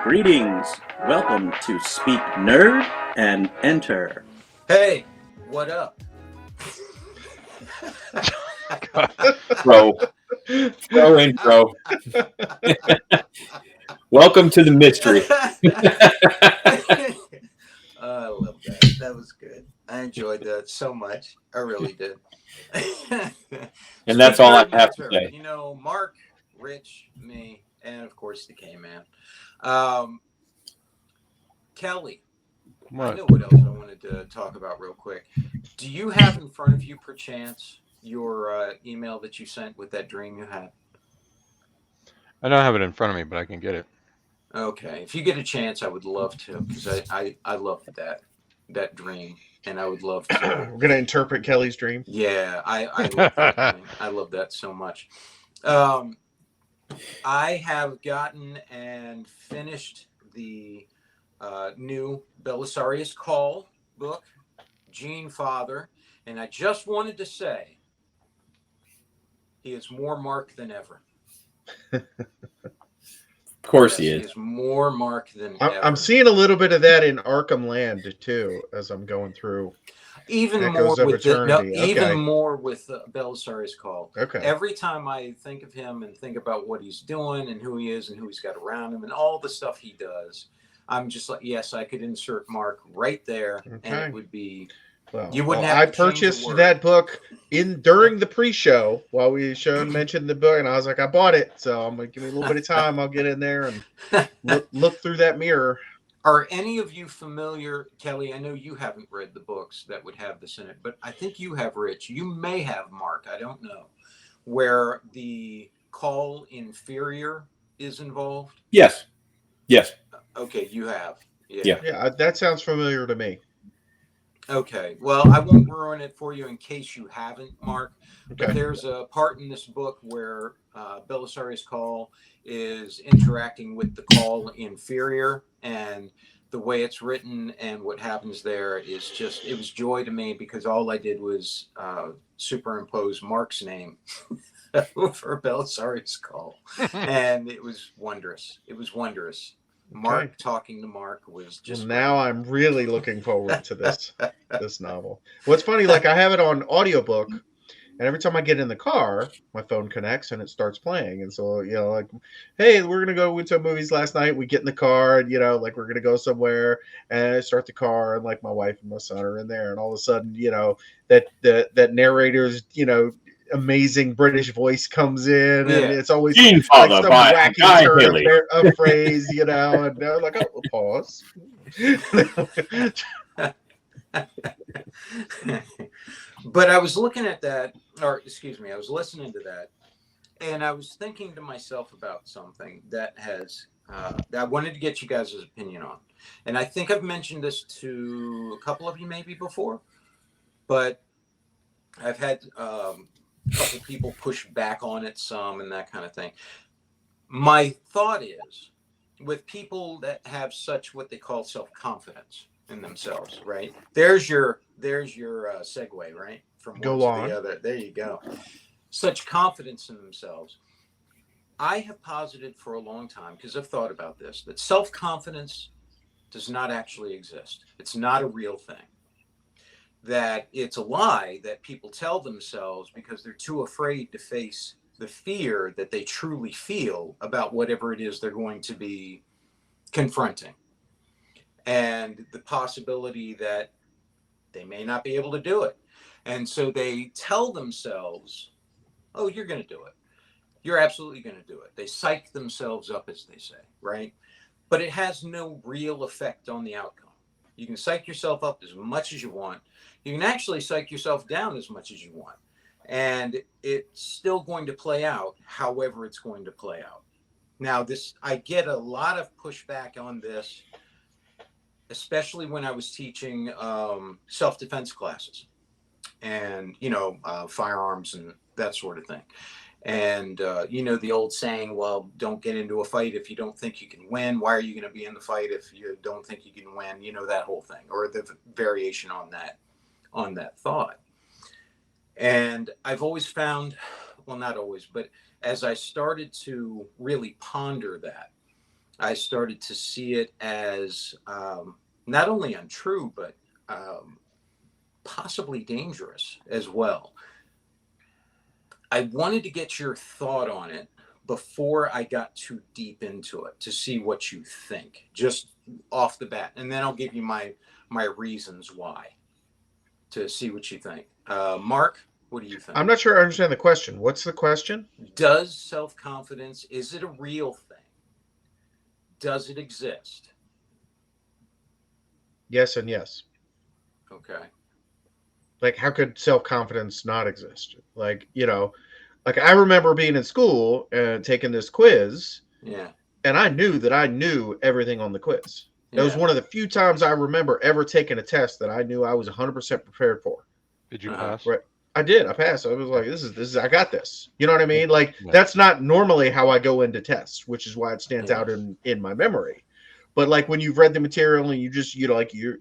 Greetings. Welcome to Speak Nerd and Enter. Hey, what up? Pro intro. Welcome to the mystery. I love that. That was good. I enjoyed that so much. I really did. And that's all I have to Mentor, say. You know, Mark, Rich, me, and of course the K-Man. Kelly, I know what else I wanted to talk about real quick. Do you have in front of you, perchance, your email that you sent with that dream you had? I don't have it in front of me, but I can get it. Okay, if you get a chance, I would love to, because I love that dream, and I would love to. We're gonna interpret Kelly's dream. Yeah, I love that dream. I love that so much. I have gotten and finished the new Belisarius Call book, Gene Father, and I just wanted to say he is more Mark than ever. Of course he He is. is more Mark than ever. I'm seeing a little bit of that in Arkham Land too, as I'm going through. Even Echoes more of with Eternity. even more with Belisarius Call. Okay. Every time I think of him and think about what he's doing and who he is and who he's got around him and all the stuff he does, I'm just like, yes, I could insert Mark right there, and it would be. Well, you wouldn't have I to change a purchased word. that book during the pre-show while we mentioned the book, and I was like, I bought it, so I'm gonna give me a little bit of time. I'll get in there and look through that mirror. Are any of you familiar, Kelly? I know you haven't read the books that would have this in it, but I think you have, Rich. You may have, Mark. I don't know. Where the call inferior is involved? Yes. Okay, you have. Yeah, that sounds familiar to me. Okay, well, I won't ruin it for you in case you haven't, Mark. Okay. But there's a part in this book where Belisarius Call is interacting with the call inferior, and the way it's written and what happens there is just, it was joy to me, because all I did was superimpose Mark's name over Belisarius Call, and it was wondrous. It was wondrous. Mark talking to Mark was just. Well, now I'm really looking forward to this novel. What's funny, like I have it on audiobook, and every time I get in the car, my phone connects and it starts playing. And so, like, hey, we're gonna go into movies last night. We get in the car, and like we're gonna go somewhere, and I start the car, and like my wife and my son are in there, and all of a sudden, that narrator's, amazing British voice comes in, and it's always Gene like Father some by wacky Guy turn Haley. of phrase, and they're like, oh, pause. But I was looking at that, or excuse me, I was listening to that, and I was thinking to myself about something that that I wanted to get you guys' opinion on. And I think I've mentioned this to a couple of you maybe before, but I've had a couple people push back on it some and that kind of thing. My thought is, with people that have such what they call self-confidence in themselves, right? There's your segue, right? From one to the other. There you go. Such confidence in themselves. I have posited for a long time, because I've thought about this, that self-confidence does not actually exist. It's not a real thing. That it's a lie that people tell themselves because they're too afraid to face the fear that they truly feel about whatever it is they're going to be confronting, and the possibility that they may not be able to do it. And so they tell themselves, oh, you're going to do it. You're absolutely going to do it. They psych themselves up, as they say, right? But it has no real effect on the outcome. You can psych yourself up as much as you want. You can actually psych yourself down as much as you want. And it's still going to play out however it's going to play out. Now, I get a lot of pushback on this, especially when I was teaching self-defense classes and, firearms and that sort of thing. And, the old saying, well, don't get into a fight if you don't think you can win. Why are you going to be in the fight if you don't think you can win? That whole thing, or the variation on that thought. And I've always found, well, not always, but as I started to really ponder that, I started to see it as not only untrue, but possibly dangerous as well. I wanted to get your thought on it before I got too deep into it to see what you think, just off the bat, and then I'll give you my reasons why to see what you think. Mark, what do you think? I'm not sure I understand the question. What's the question? Does self-confidence, is it a real thing? Does it exist? Yes and yes. Okay. Like, how could self-confidence not exist? Like, like I remember being in school and taking this quiz, Yeah. and I knew that I knew everything on the quiz. It was Yeah. one of the few times I remember ever taking a test that I knew I was 100% prepared for. Did you Uh-huh. pass? Right. I did. I passed. I was like, this is, I got this. You know what I mean? Like, Yeah. that's not normally how I go into tests, which is why it stands Yeah. out in my memory. But like when you've read the material and you just, like you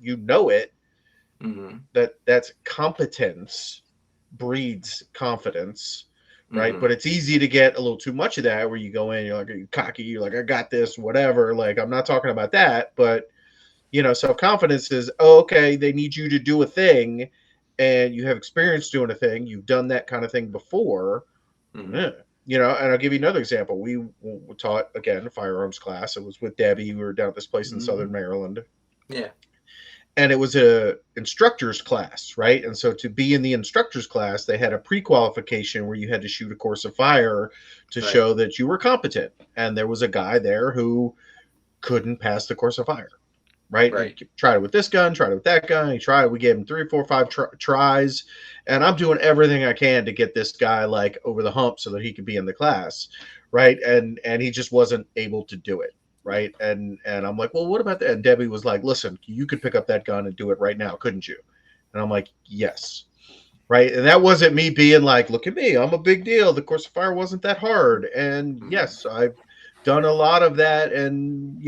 know it, Mm-hmm. that's competence breeds confidence, right? Mm-hmm. But it's easy to get a little too much of that where you go in, you're like, you're cocky, you're like, I got this, whatever. Like, I'm not talking about that, but self-confidence is, oh, okay, they need you to do a thing and you have experience doing a thing, you've done that kind of thing before. Mm-hmm. And I'll give you another example. We taught, again, a firearms class. It was with Debbie. We were down at this place in Southern Maryland. Yeah. And it was a instructor's class, right? And so to be in the instructor's class, they had a pre-qualification where you had to shoot a course of fire to Right. show that you were competent. And there was a guy there who couldn't pass the course of fire, right? Right. He tried it with this gun, tried it with that gun. He tried. We gave him 3, 4, 5 tries, and I'm doing everything I can to get this guy like over the hump so that he could be in the class, right? And he just wasn't able to do it. Right. And I'm like, well, what about that? And Debbie was like, listen, you could pick up that gun and do it right now, couldn't you? And I'm like, yes. Right. And that wasn't me being like, look at me, I'm a big deal. The course of fire wasn't that hard. And yes, I've done a lot of that. And,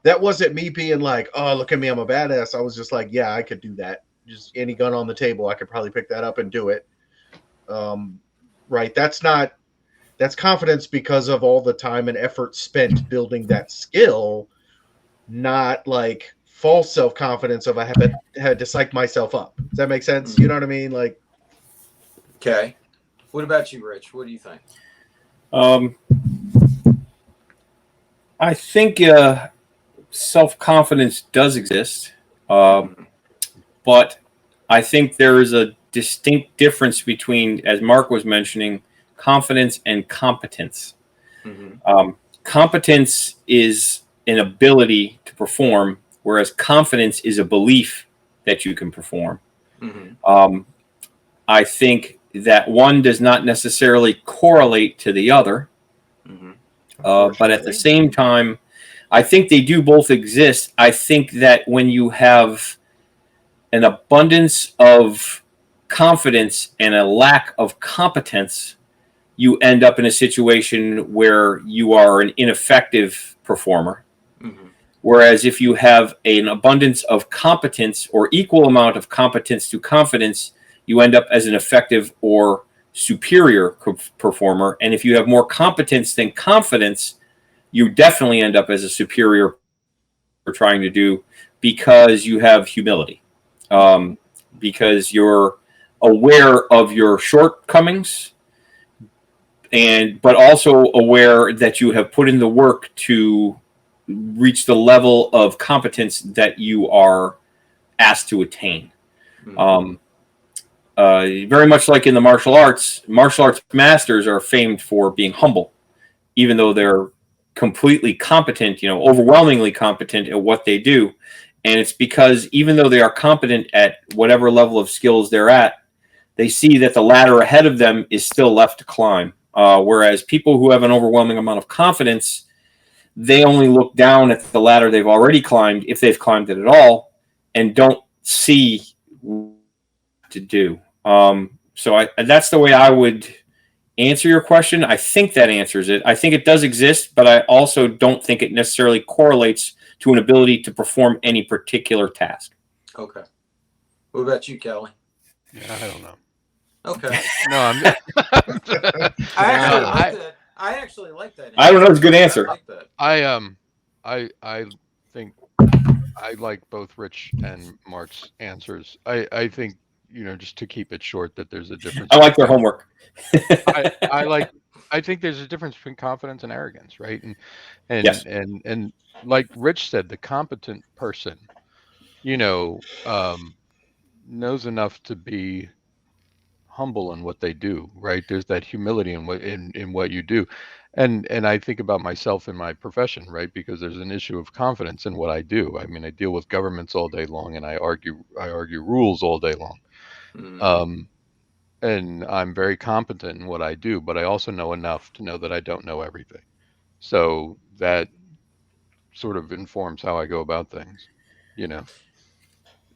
that wasn't me being like, oh, look at me, I'm a badass. I was just like, yeah, I could do that. Just any gun on the table, I could probably pick that up and do it. Right. That's confidence because of all the time and effort spent building that skill, not like false self-confidence of I had to psych myself up. Does that make sense? You know what I mean? Like, okay. What about you, Rich? What do you think? I think self-confidence does exist, but I think there is a distinct difference between, as Mark was mentioning, confidence and competence. Competence is an ability to perform, whereas confidence is a belief that you can perform. I think that one does not necessarily correlate to the other, but at the same time, I think they do both exist. I think that when you have an abundance of confidence and a lack of competence, you end up in a situation where you are an ineffective performer. Whereas if you have an abundance of competence or equal amount of competence to confidence, you end up as an effective or superior performer. And if you have more competence than confidence, you definitely end up as a superior for trying to do, because you have humility, because you're aware of your shortcomings, but also aware that you have put in the work to reach the level of competence that you are asked to attain. Very much like in the martial arts masters are famed for being humble, even though they're completely competent, overwhelmingly competent at what they do. And it's because even though they are competent at whatever level of skills they're at, they see that the ladder ahead of them is still left to climb. Whereas people who have an overwhelming amount of confidence, they only look down at the ladder they've already climbed, if they've climbed it at all, and don't see what to do. So that's the way I would answer your question. I think that answers it. I think it does exist, but I also don't think it necessarily correlates to an ability to perform any particular task. Okay. What about you, Kelly? Yeah, I don't know. Okay. No, I'm. I actually like that. I don't know. It's a good answer. I like that. I think I like both Rich and Mark's answers. I think, just to keep it short, that there's a difference. I like their homework. I like. I think there's a difference between confidence and arrogance, right? And Yes. and like Rich said, the competent person, you know, um, knows enough to be humble in what they do, right? There's that humility in what you do. And I think about myself in my profession, right? Because there's an issue of confidence in what I do. I mean, I deal with governments all day long, and I argue rules all day long. Mhm. Um, and I'm very competent in what I do, but I also know enough to know that I don't know everything. So that sort of informs how I go about things, you know.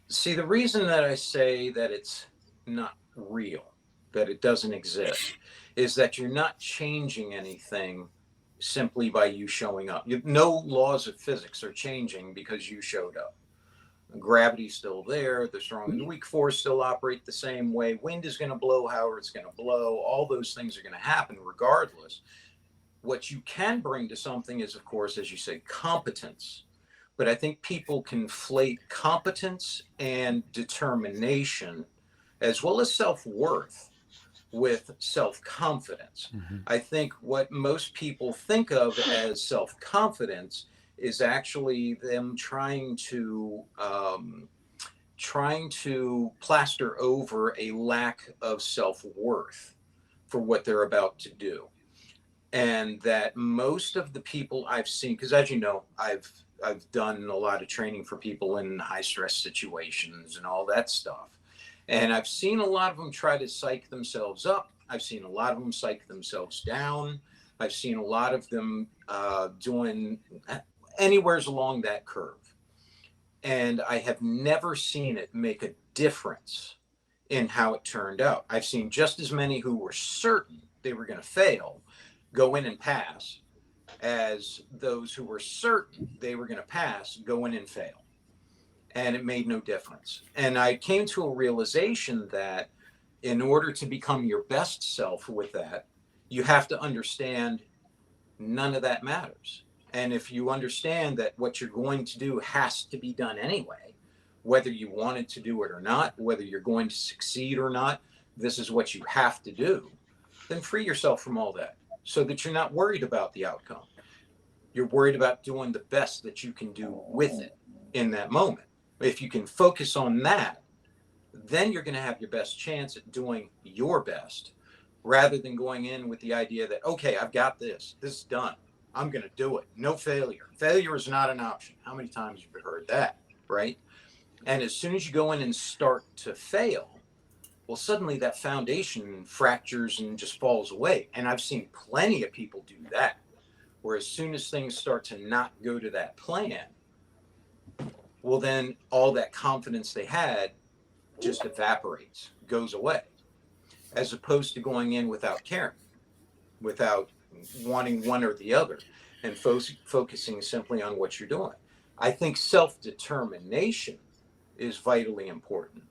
See, the reason that I say that it's not real, that it doesn't exist, is that you're not changing anything simply by you showing up. No laws of physics are changing because you showed up. Gravity's still there. The strong and the weak force still operate the same way. Wind is going to blow however it's going to blow. All those things are going to happen regardless. What you can bring to something is, of course, as you say, competence. But I think people conflate competence and determination, as well as self worth, with self confidence. Mhm. I think what most people think of as self confidence is actually them trying to plaster over a lack of self worth for what they're about to do. And that most of the people I've seen, because as you know, I've done a lot of training for people in high stress situations and all that stuff. And I've seen a lot of them try to psych themselves up. I've seen a lot of them psych themselves down. I've seen a lot of them doing anywheres along that curve. And I have never seen it make a difference in how it turned out. I've seen just as many who were certain they were going to fail go in and pass as those who were certain they were going to pass go in and fail. And it made no difference. And I came to a realization that in order to become your best self with that, you have to understand none of that matters. And if you understand that what you're going to do has to be done anyway, whether you wanted to do it or not, whether you're going to succeed or not, this is what you have to do, then free yourself from all that so that you're not worried about the outcome. You're worried about doing the best that you can do with it in that moment. If you can focus on that, then you're going to have your best chance at doing your best rather than going in with the idea that, okay, I've got this. This is done. I'm going to do it. No failure. Failure is not an option. How many times have you heard that? Right. And as soon as you go in and start to fail, well, suddenly that foundation fractures and just falls away. And I've seen plenty of people do that, where as soon as things start to not go to that plan, well, then all that confidence they had just evaporates, goes away, as opposed to going in without caring, without wanting one or the other, and focusing simply on what you're doing. I think self-determination is vitally important,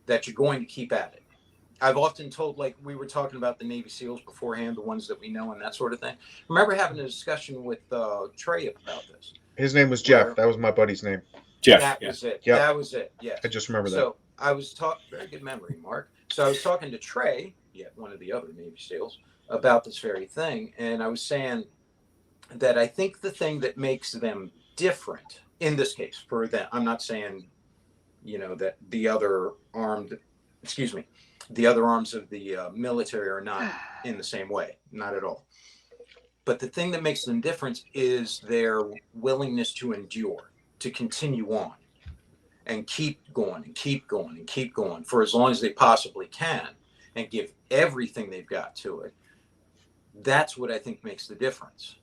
that you're going to keep at it. I've often told, like we were talking about the Navy SEALs beforehand, the ones that we know and that sort of thing. I remember having a discussion with Trey about this. His name was Jeff. That was my buddy's name. Jeff. That Yeah. was it. Yep. That was it. Yes. I just remember that. So I was talking, very good memory, Mark. So I was talking to Trey, yet one of the other Navy SEALs, about this very thing. And I was saying that I think the thing that makes them different in this case for them, I'm not saying, that the other arms of the military are not in the same way, not at all. But the thing that makes them different is their willingness to endure, to continue on and keep going and keep going and keep going for as long as they possibly can and give everything they've got to it. That's what I think makes the difference.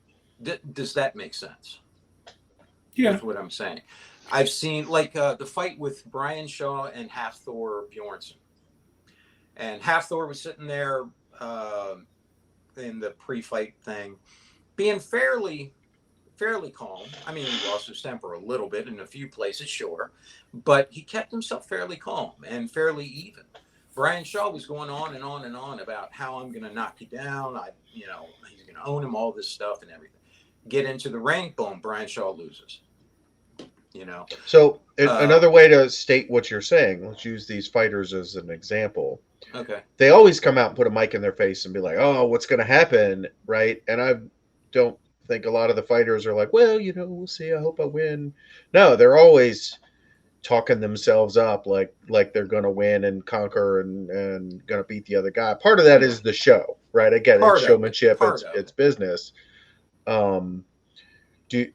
Does that make sense? Yeah. That's what I'm saying. I've seen the fight with Brian Shaw and Hafthor Bjornsson. And Hafthor was sitting there in the pre-fight thing, being fairly calm. I mean, he lost his temper a little bit in a few places, sure, but he kept himself fairly calm and fairly even. Brian Shaw was going on and on and on about how I'm going to knock you down. He's going to own him, all this stuff and everything. Get into the ring, boom, Brian Shaw loses. So another way to state what you're saying, let's use these fighters as an example. Okay. They always come out and put a mic in their face and be like, "Oh, what's going to happen?" Right? And I don't think a lot of the fighters are like, "Well, we'll see. I hope I win." No, they're always talking themselves up like they're going to win and conquer and going to beat the other guy. Part of that is the show, right? I get it. It's showmanship. It's business. Do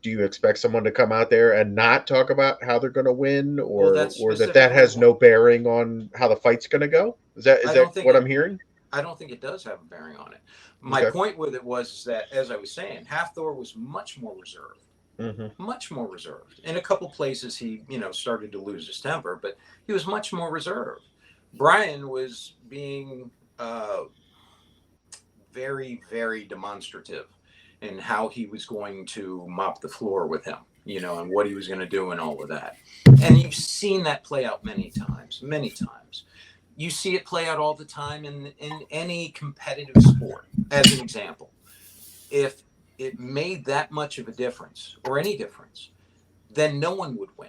you expect someone to come out there and not talk about how they're going to win, or that has no bearing on how the fight's going to go? Is that what I'm hearing? I don't think it does have a bearing on it. My point with it was that, as I was saying, Hafthor was much more reserved. Mm-hmm. Much more reserved. In a couple places, he started to lose his temper, but he was much more reserved. Brian was being very, very demonstrative in how he was going to mop the floor with him, and what he was going to do and all of that. And you've seen that play out many times. You see it play out all the time in any competitive sport. As an example, if it made that much of a difference or any difference, then no one would win.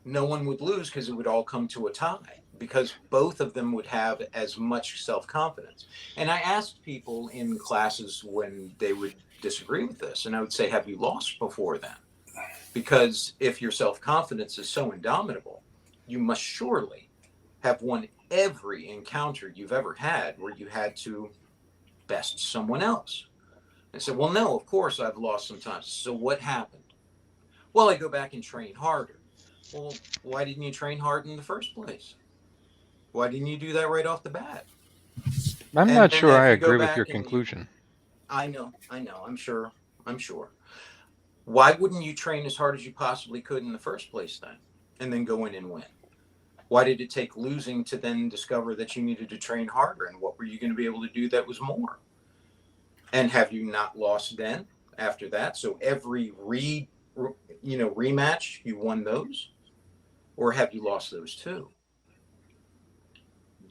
No one would lose, because it would all come to a tie, because both of them would have as much self-confidence. And I asked people in classes when they would disagree with this, and I would say, have you lost before then? Because if your self-confidence is so indomitable, you must surely have won every encounter you've ever had where you had to best someone else. I said, well, no, of course I've lost sometimes. So what happened? Well, I go back and train harder. Well, why didn't you train hard in the first place? Why didn't you do that right off the bat? I'm not sure I agree with your conclusion. I know. I'm sure. Why wouldn't you train as hard as you possibly could in the first place then, and then go in and win? Why did it take losing to then discover that you needed to train harder? And what were you going to be able to do that was more? And have you not lost then after that? So every rematch, you won those? Or have you lost those too?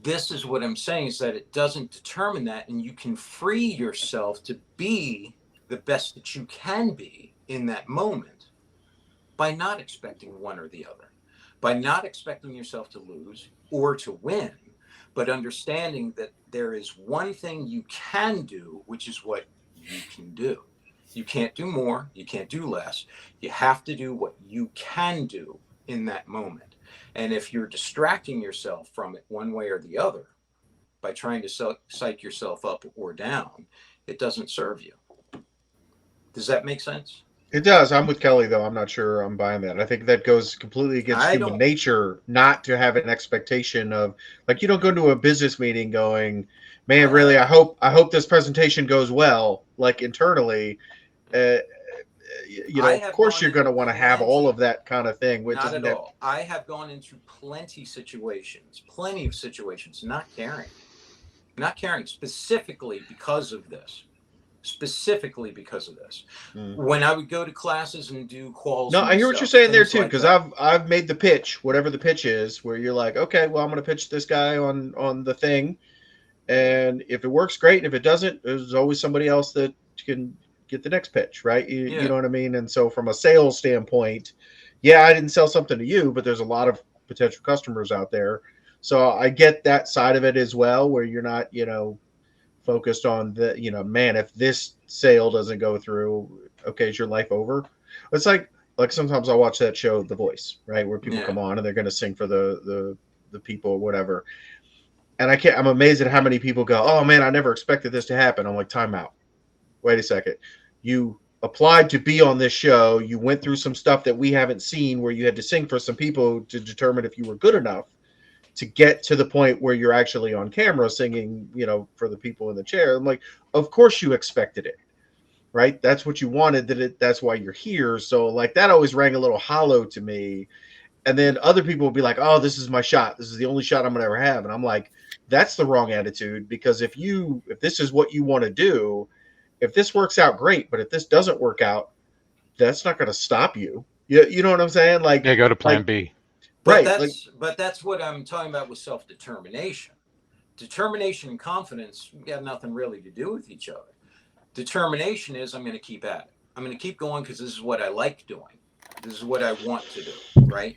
This is what I'm saying, is that it doesn't determine that, and you can free yourself to be the best that you can be in that moment by not expecting one or the other, by not expecting yourself to lose or to win, but understanding that there is one thing you can do, which is what you can do. You can't do more, you can't do less. You have to do what you can do in that moment. And if you're distracting yourself from it one way or the other by trying to psych yourself up or down, it doesn't serve you. Does that make sense? It does. I'm with Kelly, though. I'm not sure I'm buying that. I think that goes completely against human nature, not to have an expectation of, like, you don't go into a business meeting going, man, really, I hope this presentation goes well, like internally. Of course you're going to want to have all of that kind of thing. Not at all. I have gone into plenty of situations, not caring specifically because of this. When I would go to classes and do calls. No, I hear what you're saying there too, because I've made the pitch, whatever the pitch is, where you're like, okay, well, I'm going to pitch this guy on the thing, and if it works, great, and if it doesn't, there's always somebody else that can get the next pitch, right? You know what I mean? And so from a sales standpoint, I didn't sell something to you, but there's a lot of potential customers out there. So I get that side of it as well, where you're not, focused on the, man, if this sale doesn't go through, okay, is your life over? It's like sometimes I'll watch that show, The Voice, right? Where people come on and they're going to sing for the people or whatever. And I'm amazed at how many people go, oh man, I never expected this to happen. I'm like, time out. Wait a second. You applied to be on this show. You went through some stuff that we haven't seen, where you had to sing for some people to determine if you were good enough to get to the point where you're actually on camera singing, for the people in the chair. I'm like, of course you expected it, right? That's what you wanted. That's why you're here. So like that always rang a little hollow to me. And then other people will be like, oh, this is my shot. This is the only shot I'm going to ever have. And I'm like, that's the wrong attitude, because if this is what you want to do, if this works out, great. But if this doesn't work out, that's not going to stop you. You know what I'm saying? Like, go to plan B. But Right. that's what I'm talking about with self-determination. Determination and confidence got nothing really to do with each other. Determination is I'm going to keep at it. I'm going to keep going because this is what I like doing. This is what I want to do, right?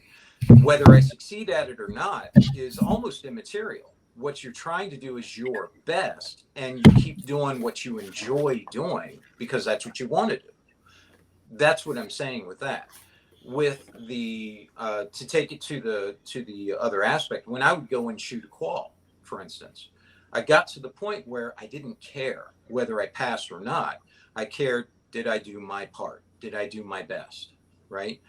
Whether I succeed at it or not is almost immaterial. What you're trying to do is your best, and you keep doing what you enjoy doing because that's what you want to do. That's what I'm saying with that. With the to take it to the other aspect, when I would go and shoot a qual, for instance, I got to the point where I didn't care whether I passed or not. I cared, did I do my part? Did I do my best? Right?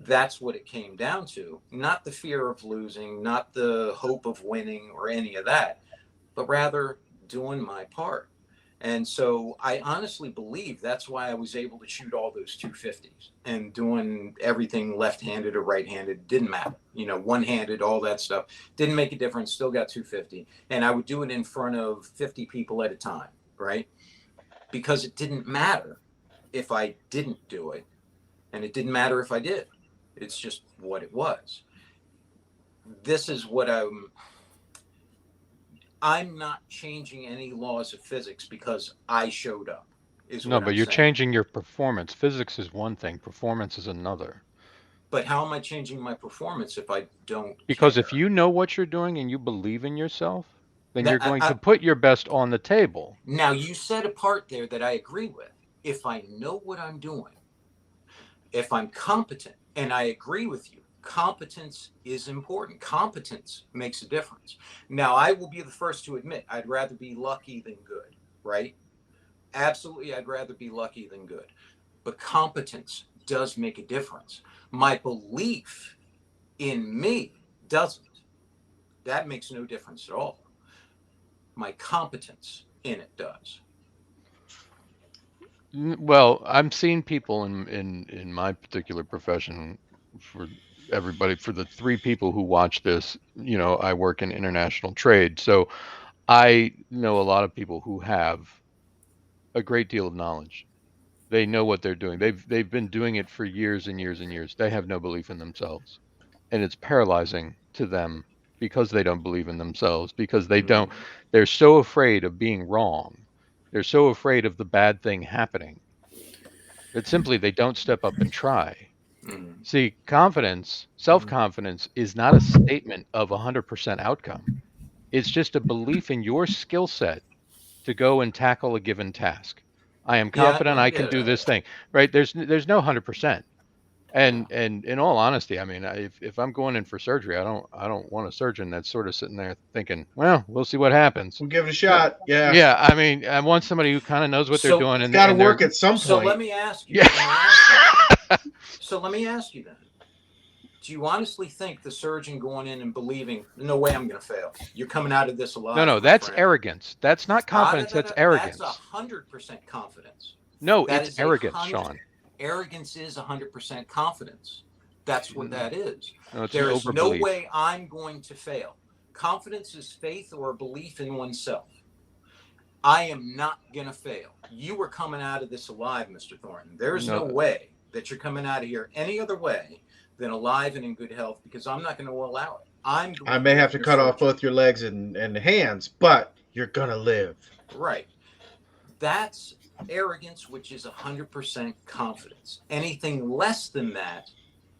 That's what it came down to. Not the fear of losing, not the hope of winning or any of that, but rather doing my part. And so I honestly believe that's why I was able to shoot all those 250s and doing everything left-handed or right-handed. Didn't matter. You know, one-handed, all that stuff. Didn't make a difference. Still got 250. And I would do it in front of 50 people at a time, right? Because it didn't matter if I didn't do it. And it didn't matter if I did. It's just what it was. This is what I'm not changing any laws of physics because I showed up. No, but you're saying. changing your performance. Physics is one thing, performance is another. But how am I changing my performance if I don't Because care? if you know what you're doing and you believe in yourself, then Now, you're going to put your best on the table. now you said a part there that I agree with. If I know what I'm doing, if I'm competent, and I agree with you, competence is important. Competence makes a difference. Now, I will be the first to admit I'd rather be lucky than good, right? Absolutely, I'd rather be lucky than good. But competence does make a difference. My belief in me doesn't. That makes no difference at all. My competence in it does. Well, I'm seeing people in my particular profession, for everybody, for the three people who watch this, I work in international trade. So I know a lot of people who have a great deal of knowledge. They know what they're doing. They've been doing it for years and years and years. They have no belief in themselves. And it's paralyzing to them because they don't believe in themselves, because they're so afraid of being wrong. They're so afraid of the bad thing happening that simply they don't step up and try. Mm-hmm. See, self-confidence is not a statement of 100% outcome. It's just a belief in your skill set to go and tackle a given task. I am Yeah, confident I I can get do that. this thing, right? There's no 100%. And in all honesty, I mean, if I'm going in for surgery, I don't want a surgeon that's sort of sitting there thinking, well, we'll see what happens. We'll give it a shot. Yeah. Yeah, I mean, I want somebody who kind of knows what they're So doing, It's got to and they're work at some So let point. me ask you. Yeah. So let me ask you then. Do you honestly think the surgeon going in and believing, no way I'm going to fail? You're coming out of this alive. No, my that's friend. arrogance. That's not confidence. That's arrogance. That's 100% confidence. No, That it's is arrogance, Sean. Arrogance is 100% confidence. That's what that is. No, it's There an is no overbelief. way I'm going to fail. Confidence is faith or a belief in oneself. I am not going to fail. You were coming out of this alive, Mr. Thornton. There is no way that you're coming out of here any other way than alive and in good health, because I'm not going to allow it. I may have to cut off both your legs and hands, but you're going to live. Right. That's arrogance, which is 100% confidence. Anything less than that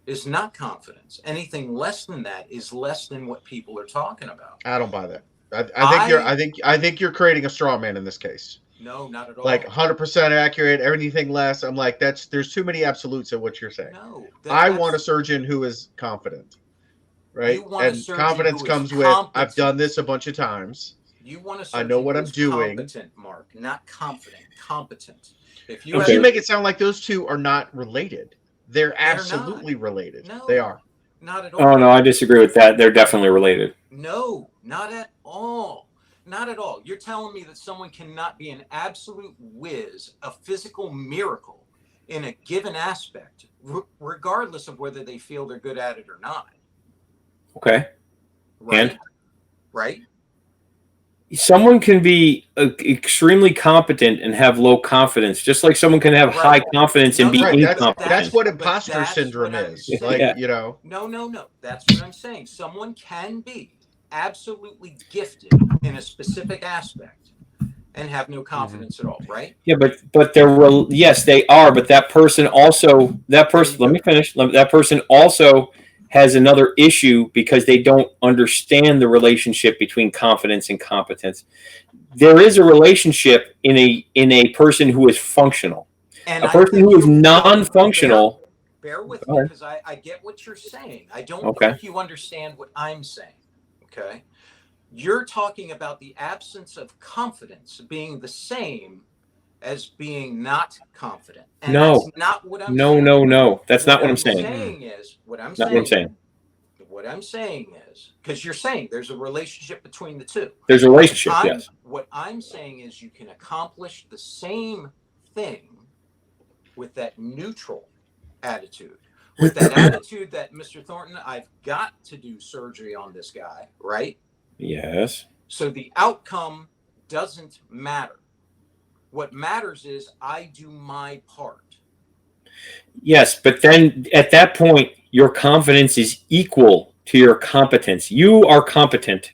is not confidence. Anything less than that is less than what people are talking about. I don't buy that. I think you're creating a straw man in this case. No, not at all. Like 100% accurate. Anything less, I'm like, there's too many absolutes in what you're saying. No, I want a surgeon who is confident, right? And confidence comes with, I've done this a bunch of times. You want a surgeon I know what I'm doing. Competent, Mark, not confident. Competent. If you make it sound like those two are not related, they're absolutely related. No, they are. Not at all. Oh no, I disagree with that. They're definitely related. No, not at all. Not at all. You're telling me that someone cannot be an absolute whiz, a physical miracle in a given aspect, regardless of whether they feel they're good at it or not. Okay. Right? And? Right? someone can be extremely competent and have low confidence, just like someone can have high confidence and be Right. incompetent. That's what imposter syndrome is. Like, Yeah. No. That's what I'm saying. Someone can be absolutely gifted in a specific aspect and have no confidence at all, right? Yeah, but yes, they are. But that person also, let me finish. That person also has another issue because they don't understand the relationship between confidence and competence. There is a relationship in a person who is functional. And a person who is non-functional. Bear with me, because I get what you're saying. I don't think you understand what I'm saying. Okay. You're talking about the absence of confidence being the same as being not confident. And No. That's not what I'm saying. No. That's not what I'm saying. What I'm saying is, because you're saying there's a relationship between the two. There's a relationship, yes. What I'm saying is you can accomplish the same thing with that neutral attitude. With that attitude that, Mr. Thornton, I've got to do surgery on this guy, right? Yes. So the outcome doesn't matter. What matters is I do my part. Yes, but then at that point, your confidence is equal to your competence. You are competent,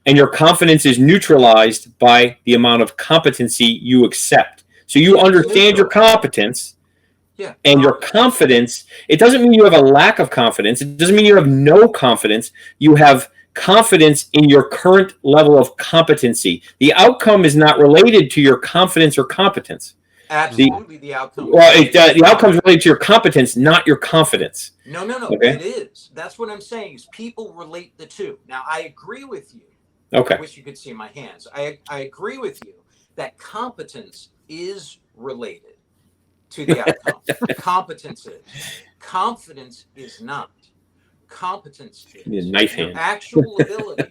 and your confidence is neutralized by the amount of competency you accept. So you understand your competence. Yeah. And your confidence, it doesn't mean you have a lack of confidence. It doesn't mean you have no confidence. You have confidence in your current level of competency. The outcome is not related to your confidence or competence. Absolutely, the outcome. The outcome is related to your competence, not your confidence. No. Okay? It is. That's what I'm saying. Is people relate the two. Now, I agree with you. Okay. I wish you could see my hands. I agree with you that competence is related to the outcome. Competence is. Confidence is not. Competence is. Knife hand. Your actual ability.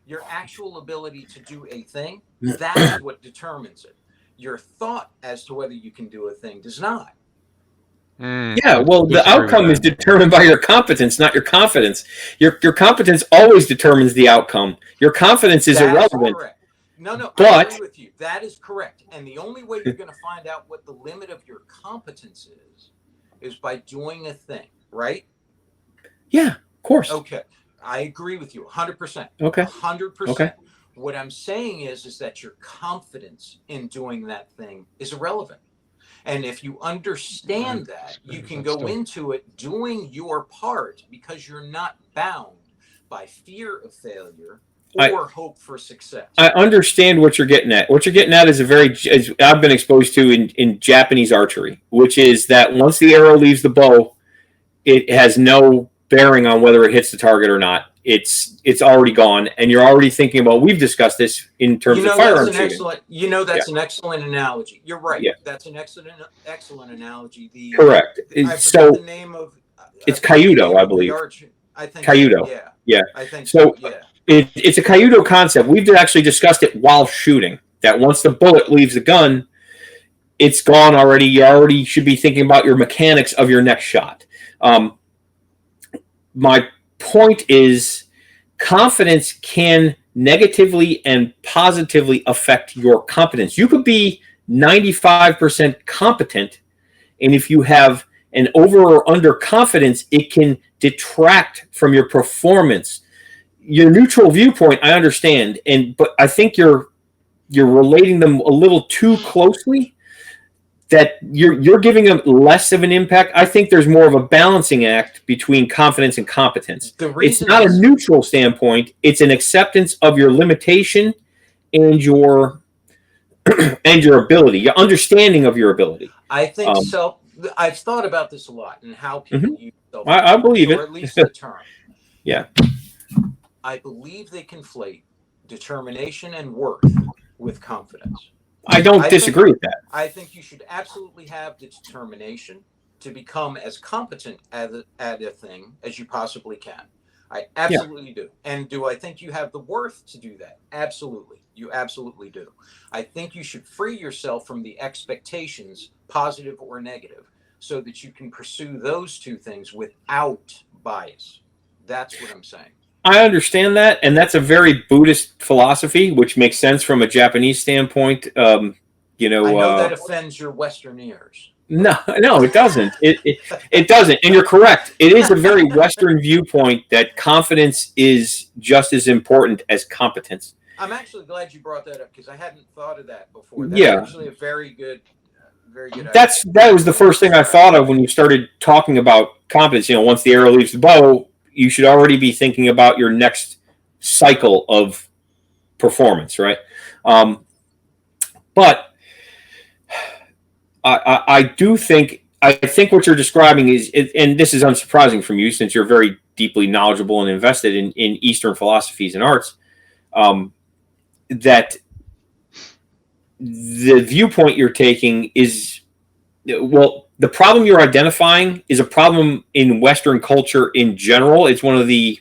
Your actual ability to do a thing, that's what determines it. Your thought as to whether you can do a thing does not. Yeah, well, the outcome is determined by your competence, not your confidence. Your competence always determines the outcome. Your confidence is irrelevant. Correct. No, I agree with you. That is correct. And the only way you're going to find out what the limit of your competence is by doing a thing, right? Yeah, of course. Okay. I agree with you 100%. Okay. 100%. Okay. What I'm saying is that your confidence in doing that thing is irrelevant. And if you understand that, you can go into it doing your part because you're not bound by fear of failure or hope for success. I understand what you're getting at. What you're getting at is I've been exposed to in Japanese archery, which is that once the arrow leaves the bow, it has no bearing on whether it hits the target or not. It's already gone, and you're already thinking about. We've discussed this in terms of firearm shooting. That's an excellent analogy. You're right. Yeah. That's an excellent analogy. Correct. I forget the name of. It's Kyudo, I believe. I think Kyudo. Yeah. I think so. Yeah. It's a Kyudo concept. We've actually discussed it while shooting. That once the bullet leaves the gun, it's gone already. You already should be thinking about your mechanics of your next shot. My point is, confidence can negatively and positively affect your competence. You could be 95% competent, and if you have an over or under confidence, it can detract from your performance. Your neutral viewpoint, I understand, but I think you're relating them a little too closely. That you're giving them less of an impact. I think there's more of a balancing act between confidence and competence. It's not a neutral standpoint. It's an acceptance of your limitation and your ability, your understanding of your ability. I think so. I've thought about this a lot and how people use self. I believe it. Or at least the term. Yeah. I believe they conflate determination and worth with confidence. I don't disagree with that. I think you should absolutely have the determination to become as competent at a thing as you possibly can. I absolutely do. And do I think you have the worth to do that? Absolutely. You absolutely do. I think you should free yourself from the expectations, positive or negative, so that you can pursue those two things without bias. That's what I'm saying. I understand that, and that's a very Buddhist philosophy, which makes sense from a Japanese standpoint. You know, I know that offends your Western ears. no, no, it doesn't. It doesn't, and you're correct. It is a very Western viewpoint that confidence is just as important as competence. I'm actually glad you brought that up because I hadn't thought of that before. That's Yeah, actually a very good idea. that was the first thing I thought of when you started talking about competence. You know, once the arrow leaves the bow, you should already be thinking about your next cycle of performance, right? But I do think what you're describing is, and this is unsurprising from you since you're very deeply knowledgeable and invested in Eastern philosophies and arts, that the viewpoint you're taking is, well, the problem you're identifying is a problem in Western culture in general. It's one of the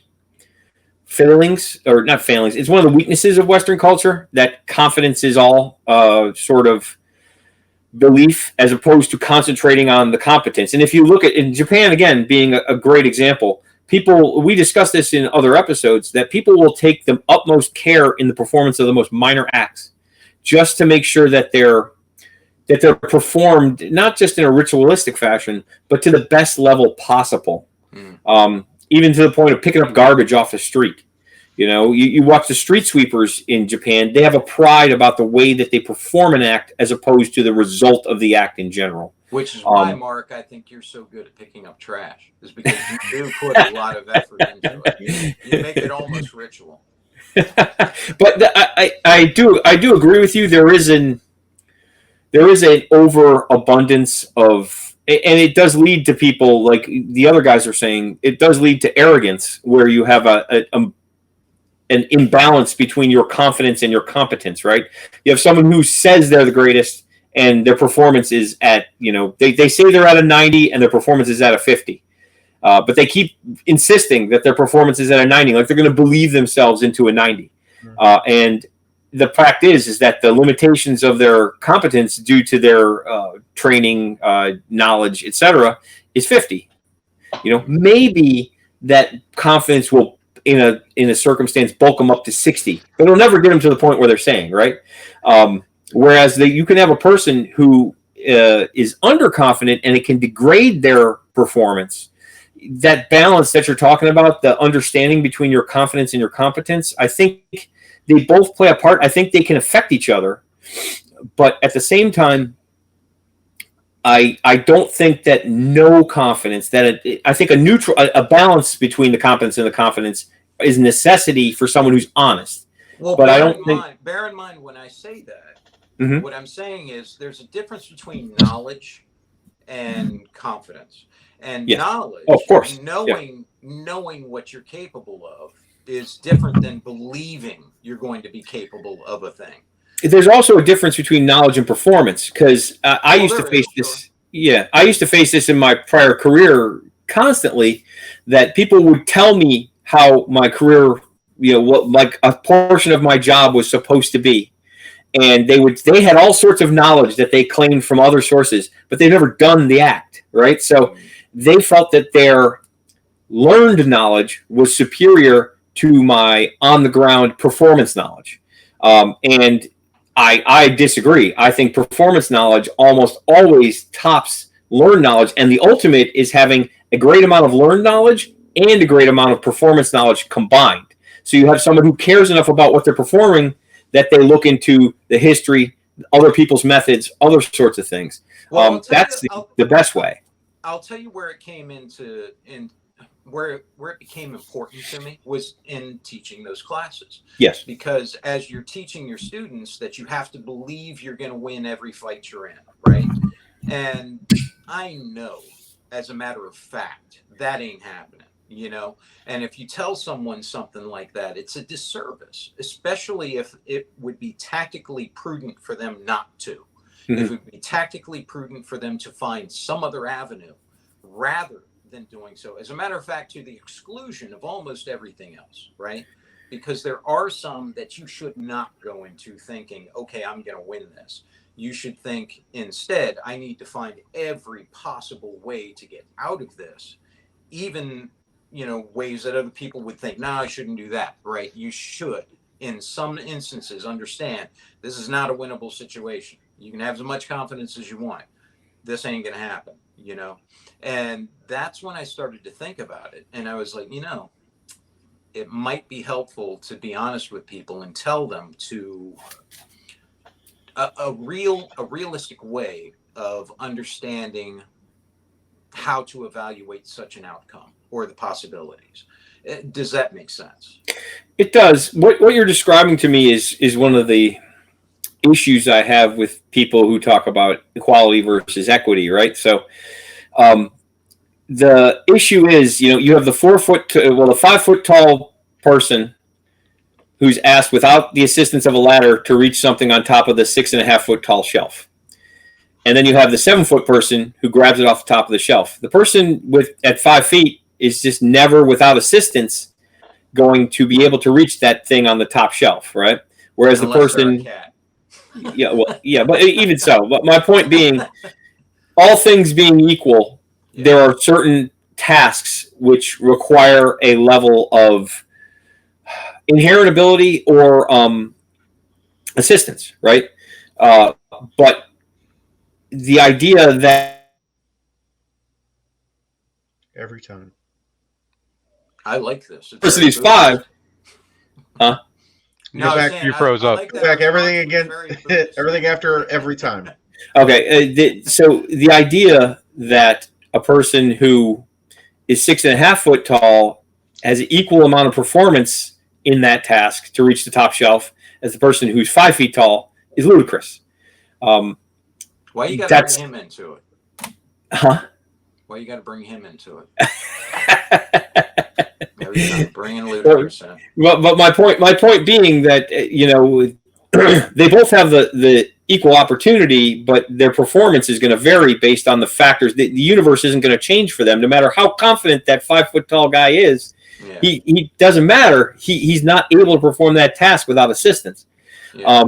failings, or not failings, it's one of the weaknesses of Western culture, that confidence is all sort of belief as opposed to concentrating on the competence. And if you look at in Japan, again, being a great example, we discussed this in other episodes, that people will take the utmost care in the performance of the most minor acts just to make sure that they're performed not just in a ritualistic fashion, but to the best level possible. Even to the point of picking up garbage off the street. You know, you watch the street sweepers in Japan, they have a pride about the way that they perform an act as opposed to the result of the act in general. Which is why, Mark, I think you're so good at picking up trash, is because you do put a lot of effort into it. You make it almost ritual. But I do agree with you. There is an overabundance of, and it does lead to people, like the other guys are saying, it does lead to arrogance, where you have an imbalance between your confidence and your competence, right? You have someone who says they're the greatest and their performance is at, they say they're at a 90 and their performance is at a 50. But they keep insisting that their performance is at a 90, like they're going to believe themselves into a 90. And the fact is that the limitations of their competence due to their training, knowledge, etc., is 50. Maybe that confidence will, in a circumstance, bulk them up to 60, but it'll never get them to the point where they're saying, right? Whereas you can have a person who is underconfident and it can degrade their performance. That balance that you're talking about, the understanding between your confidence and your competence, I think they both play a part. I think they can affect each other, but at the same time, I don't think that no confidence, I think a balance between the competence and the confidence is a necessity for someone who's honest. Well, but bear in mind when I say that, what I'm saying is there's a difference between knowledge and confidence. And knowledge, of course, knowing what you're capable of is different than believing you're going to be capable of a thing. There's also a difference between knowledge and performance, because I used to face this. Sure. Yeah, I used to face this in my prior career constantly, that people would tell me how my career, what like a portion of my job was supposed to be. And they had all sorts of knowledge that they claimed from other sources, but they've never done the act, right? So they felt that their learned knowledge was superior to my on-the-ground performance knowledge. And I disagree. I think performance knowledge almost always tops learned knowledge, and the ultimate is having a great amount of learned knowledge and a great amount of performance knowledge combined. So you have someone who cares enough about what they're performing that they look into the history, other people's methods, other sorts of things. Well, that's the best way. I'll tell you where it came where it became important to me was in teaching those classes. Yes. Because as you're teaching your students that you have to believe you're going to win every fight you're in, right? And I know, as a matter of fact, that ain't happening, And if you tell someone something like that, it's a disservice, especially if it would be tactically prudent for them not to. If it would be tactically prudent for them to find some other avenue rather than doing so. As a matter of fact, to the exclusion of almost everything else, right? Because there are some that you should not go into thinking, okay, I'm going to win this. You should think instead, I need to find every possible way to get out of this, even ways that other people would think, no, I shouldn't do that, right? You should, in some instances, understand this is not a winnable situation. You can have as much confidence as you want. This ain't going to happen, And that's when I started to think about it. And I was like, it might be helpful to be honest with people and tell them to a realistic way of understanding how to evaluate such an outcome or the possibilities. Does that make sense? It does. What you're describing to me is one of the issues I have with people who talk about equality versus equity, right? So the issue is, you have the 5 foot tall person who's asked without the assistance of a ladder to reach something on top of the 6.5 foot tall shelf. And then you have the 7 foot person who grabs it off the top of the shelf. The person at 5 feet is just never, without assistance, going to be able to reach that thing on the top shelf, right? Whereas Unless the person, cat. but even so. But my point being, all things being equal, there are certain tasks which require a level of inherent ability or assistance, right? But the idea that every time. I like this. person is 5, huh? No, you froze up. Like Go back, everything again. Everything after every time. Okay, so the idea that a person who is 6.5 foot tall has an equal amount of performance in that task to reach the top shelf as the person who's 5 feet tall is ludicrous. Why you got to bring him into it? Huh? Why you got to bring him into it? Every time, bringing ludicrous in. But my point being that they both have the equal opportunity, but their performance is going to vary based on the factors. The universe isn't going to change for them, no matter how confident that 5 foot tall guy is. Yeah. He doesn't matter. He's not able to perform that task without assistance. Yeah.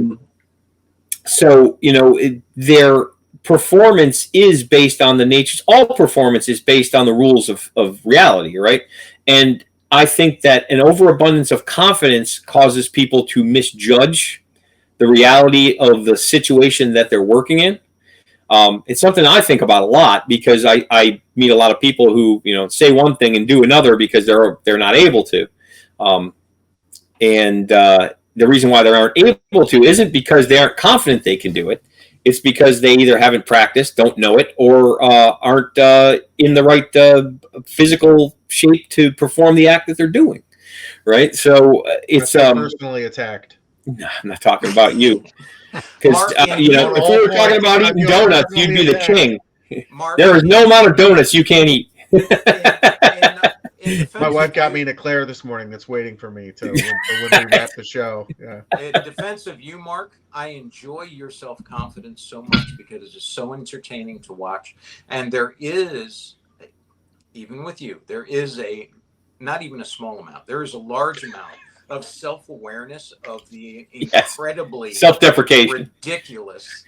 So their performance is based on the nature. All performance is based on the rules of reality, right? And I think that an overabundance of confidence causes people to misjudge the reality of the situation that they're working in. It's something I think about a lot because I meet a lot of people who say one thing and do another because they're not able to, and the reason why they aren't able to isn't because they aren't confident they can do it. It's because they either haven't practiced, don't know it, or aren't in the right physical shape to perform the act that they're doing. Right? So it's personally attacked. No, I'm not talking about you. Because if we were talking about eating donuts, you'd be the king. Mark, there is no amount of donuts you can't eat. My wife got me an eclair this morning that's waiting for me when we wrap the show. Yeah. In defense of you, Mark, I enjoy your self-confidence so much because it is so entertaining to watch. And there is, even with you, there is not even a small amount, there is a large amount of self-awareness of the incredibly self-deprecation, ridiculous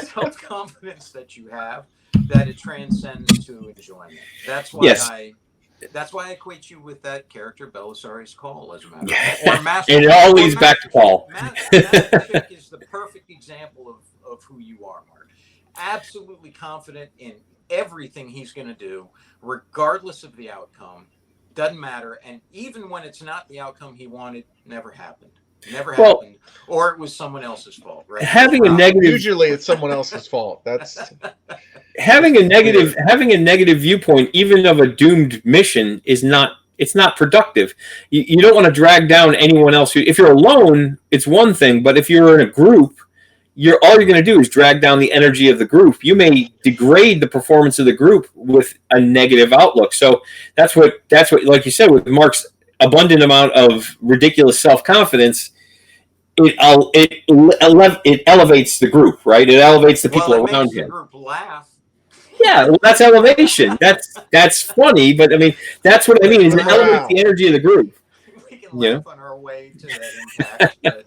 self-confidence that you have, that it transcends to enjoyment. That's why that's why I equate you with that character Belisarius Call, as a matter of fact. Or Master. And it all leads back to Paul. Master Chick is the perfect example of who you are, Mark. Absolutely confident in everything he's going to do, regardless of the outcome. Doesn't matter. And even when it's not the outcome he wanted, never happened. Happened. Or it was someone else's fault, right? Usually it's someone else's fault. That's having a negative viewpoint, even of a doomed mission, it's not productive. You don't want to drag down anyone else. If you're alone, it's one thing, but if you're in a group, all you're going to do is drag down the energy of the group. You may degrade the performance of the group with a negative outlook. So that's what, like you said, with Mark's abundant amount of ridiculous self-confidence, it elevates the group, right? It elevates the people around him. The group laugh. Yeah, well, that's elevation. That's funny, but I mean, that's what I mean. Is it elevates the energy of the group? We can laugh on our way to that impact,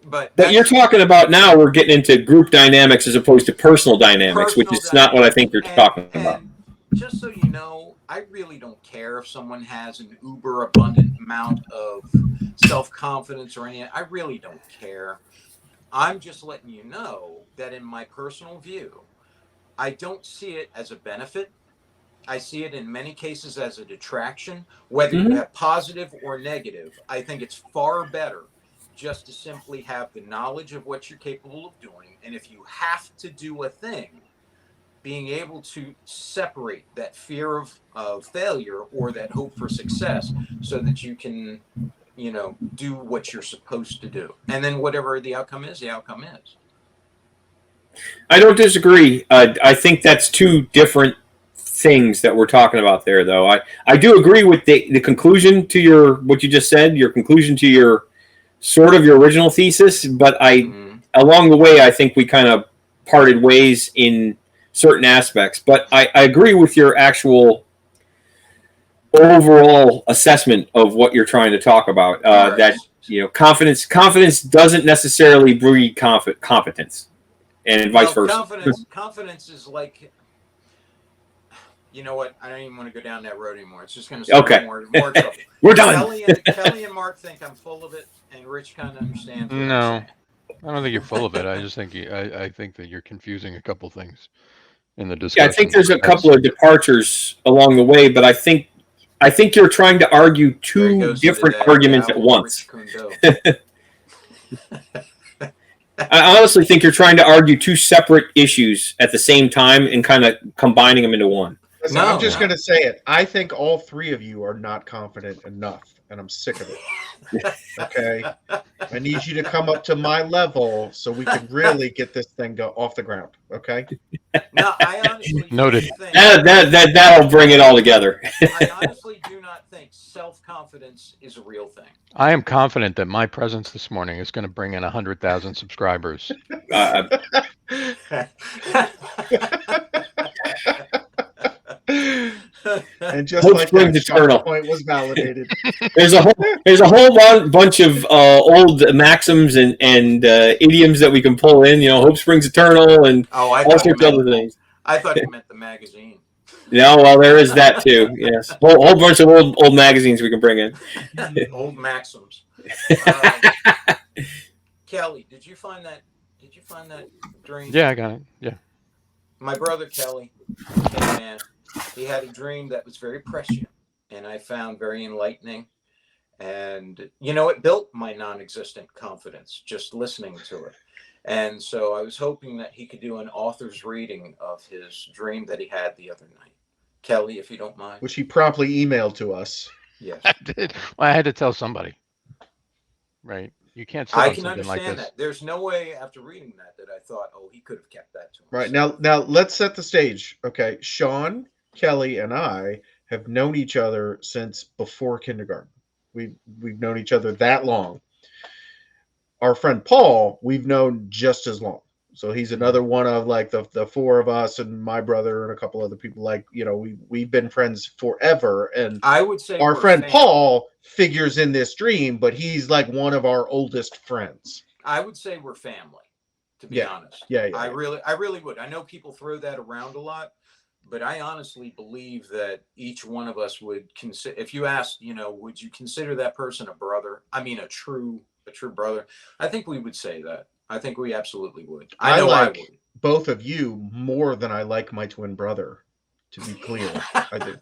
but But you're talking about now we're getting into group dynamics as opposed to personal dynamics, which is not what I think you're talking about. Just so you know, I really don't care if someone has an uber abundant amount of self-confidence or anything. I really don't care. I'm just letting you know that in my personal view, I don't see it as a benefit. I see it in many cases as a detraction, whether you Mhm. have positive or negative. I think it's far better just to simply have the knowledge of what you're capable of doing. And if you have to do a thing, being able to separate that fear of failure or that hope for success so that you can, do what you're supposed to do. And then whatever the outcome is, the outcome is. I don't disagree. I think that's two different things that we're talking about there, though. I do agree with the conclusion to what you just said, your conclusion to your sort of your original thesis, but along the way, I think we kind of parted ways in certain aspects. But I agree with your actual overall assessment of what you're trying to talk about. Right. That confidence doesn't necessarily breed competence, and vice versa. Confidence is like, you know what? I don't even want to go down that road anymore. It's just going to start more trouble. We're done. Kelly and Mark think I'm full of it, and Rich kind of understands what I'm saying. I don't think you're full of it. I just think I think that you're confusing a couple things in the discussion. Yeah, I think there's a couple of departures along the way, but I think you're trying to argue two different arguments at once. I honestly think you're trying to argue two separate issues at the same time and kind of combining them into one. Listen, I'm just going to say it. I think all three of you are not confident enough, and I'm sick of it. Okay? I need you to come up to my level so we can really get this thing off the ground. Okay? No, I honestly noted. That'll bring it all together. I honestly do not think self-confidence is a real thing. I am confident that my presence this morning is going to bring in 100,000 subscribers. And just like that, Sean's point was validated. There's a whole bunch of old maxims and idioms that we can pull in. Hope springs eternal, and all sorts of other things. I thought you meant the magazine. No, well, there is that too. Yes, whole bunch of old magazines we can bring in. Old maxims. Kelly, did you find that dream? Yeah, I got it. Yeah. My brother Kelly, man, he had a dream that was very prescient, and I found very enlightening. And it built my non-existent confidence just listening to it. And so I was hoping that he could do an author's reading of his dream that he had the other night. Kelly, if you don't mind. Which he promptly emailed to us. Yes. I did. Well, I had to tell somebody. Right. You can't say something like this. I can understand that. There's no way after reading that I thought, he could have kept that to himself. Right. Now let's set the stage. Okay. Sean, Kelly, and I have known each other since before kindergarten. We've known each other that long. Our friend Paul, we've known just as long. So he's another one of like the four of us and my brother and a couple other people. Like, we've been friends forever. And I would say our friend Paul figures in this dream, but he's like one of our oldest friends. I would say we're family, to be honest. Yeah. I really would. I know people throw that around a lot, but I honestly believe that each one of us would consider, if you asked, would you consider that person a brother? I mean, a true brother. I think we would say that. I think we absolutely would. I would. Both of you more than I like my twin brother, to be clear. I do.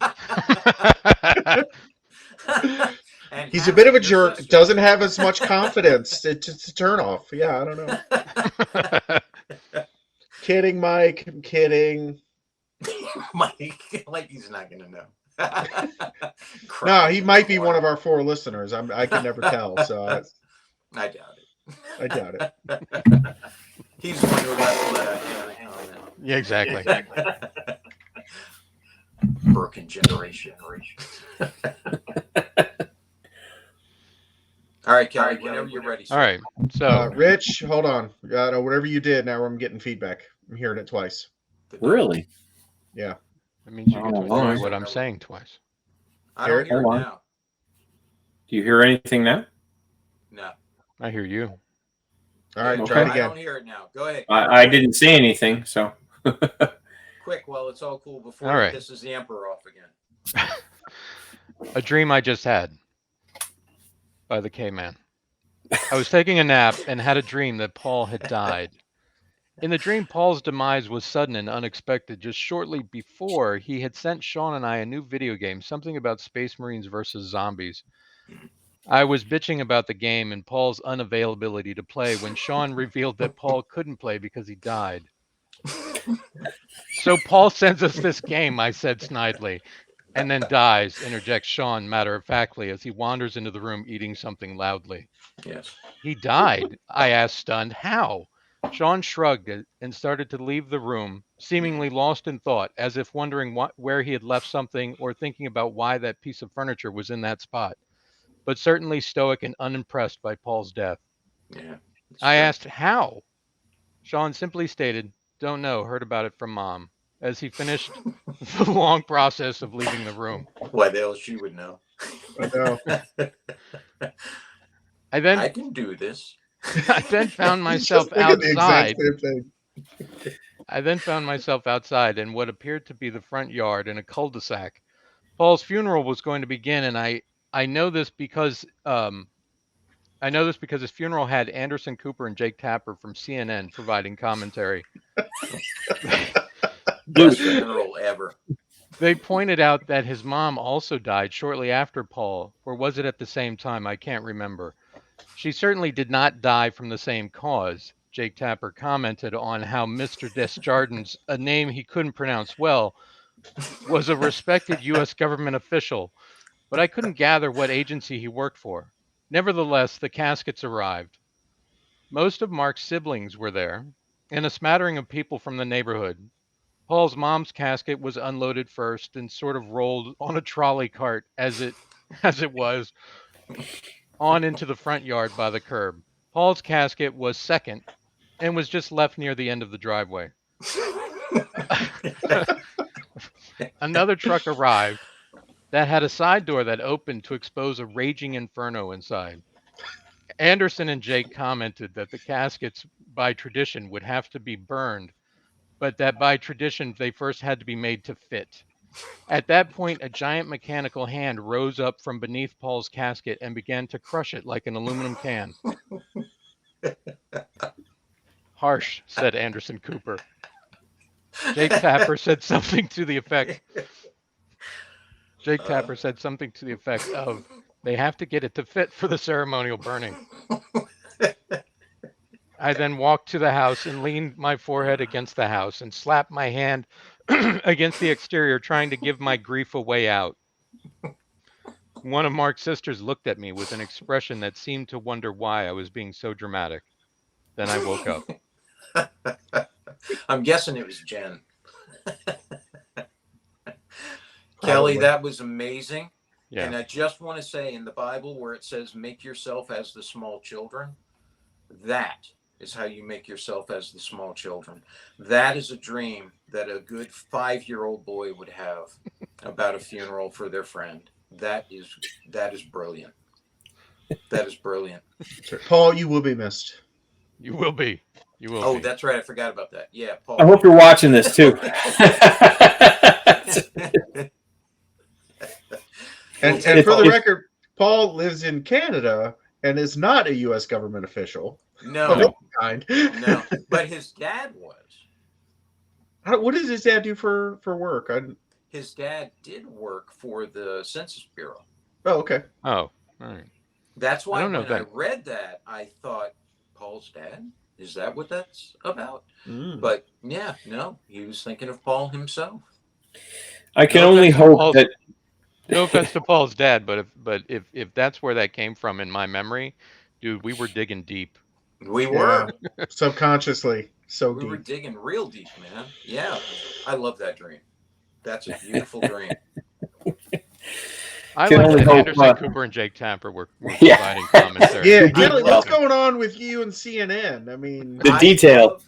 He's a bit of a jerk, doesn't have as much confidence. It's a turn off. Yeah, I don't know. Kidding, Mike. I'm kidding. Mike, like he's not going to know. No, he might be one of our 4 listeners. I can never tell. So I doubt it. I doubt it. He's the one who got yeah, exactly. Broken generation. All right, Kelly, whenever you're ready. All right. So, Rich, hold on. Whatever you did, now I'm getting feedback. I'm hearing it twice. Really? Yeah. That means you get to hear what I'm saying twice. I don't hear it now. Do you hear anything now? No. I hear you. All right, try it again. I don't hear it now. Go ahead. I didn't say anything, so. Quick, while it's all cool before it pisses the emperor off again. A dream I just had by the K-Man. I was taking a nap and had a dream that Paul had died. In the dream, Paul's demise was sudden and unexpected. Just shortly before, he had sent Sean and I a new video game, something about Space Marines versus zombies. I was bitching about the game and Paul's unavailability to play when Sean revealed that Paul couldn't play because he died. So Paul sends us this game, I said snidely, and then dies, interjects Sean matter-of-factly as he wanders into the room eating something loudly. Yes. He died? I asked, stunned. How? Sean shrugged and started to leave the room, seemingly lost in thought, as if wondering where he had left something or thinking about why that piece of furniture was in that spot, but certainly stoic and unimpressed by Paul's death. Yeah. I asked, how? Sean simply stated, don't know, heard about it from Mom, as he finished the long process of leaving the room. Why the hell she would know? I know. I can do this. I then found myself outside. I then found myself outside in what appeared to be the front yard in a cul-de-sac. Paul's funeral was going to begin, and I know this because his funeral had Anderson Cooper and Jake Tapper from CNN providing commentary. Best funeral ever. They pointed out that his mom also died shortly after Paul, or was it at the same time? I can't remember. She certainly did not die from the same cause. Jake Tapper commented on how Mr. Desjardins, a name he couldn't pronounce well, was a respected U.S. government official, but I couldn't gather what agency he worked for. Nevertheless, the caskets arrived. Most of Mark's siblings were there, and a smattering of people from the neighborhood. Paul's mom's casket was unloaded first and sort of rolled on a trolley cart as it was on into the front yard by the curb. Paul's casket was second and was just left near the end of the driveway. Another truck arrived that had a side door that opened to expose a raging inferno inside. Anderson and Jake commented that the caskets, by tradition, would have to be burned, but that by tradition, they first had to be made to fit. At that point, a giant mechanical hand rose up from beneath Paul's casket and began to crush it like an aluminum can. Harsh, said Anderson Cooper. Jake Tapper said something to the effect of, they have to get it to fit for the ceremonial burning. I then walked to the house and leaned my forehead against the house and slapped my hand against the exterior, trying to give my grief a way out. One of Mark's sisters looked at me with an expression that seemed to wonder why I was being so dramatic. Then I woke up. I'm guessing it was Jen. Kelly, that was amazing. Yeah. And I just want to say, in the Bible where it says, make yourself as the small children, that is how you make yourself as the small children. That is a dream that a good 5-year-old boy would have about a funeral for their friend. That is brilliant. That is brilliant. Paul, you will be missed. You will be. You will. Oh, that's right. I forgot about that. Yeah, Paul. I hope you're watching this too. And for the record, Paul lives in Canada and is not a U.S. government official. No. No. But his dad was. What does his dad do for work? His dad did work for the Census Bureau. Oh, okay. Oh, all right. That's why when I read that, I thought, Paul's dad? Is that what that's about? But yeah, no, he was thinking of Paul himself. I can only hope that. No offense to Paul's dad, but if that's where that came from in my memory, dude, we were digging deep. We were subconsciously we were digging real deep, man. Yeah, I love that dream. That's a beautiful dream. I like that Anderson Cooper and Jake Tapper were providing commentary. Yeah, Kelly, what's going on with you and CNN? I mean, the detail.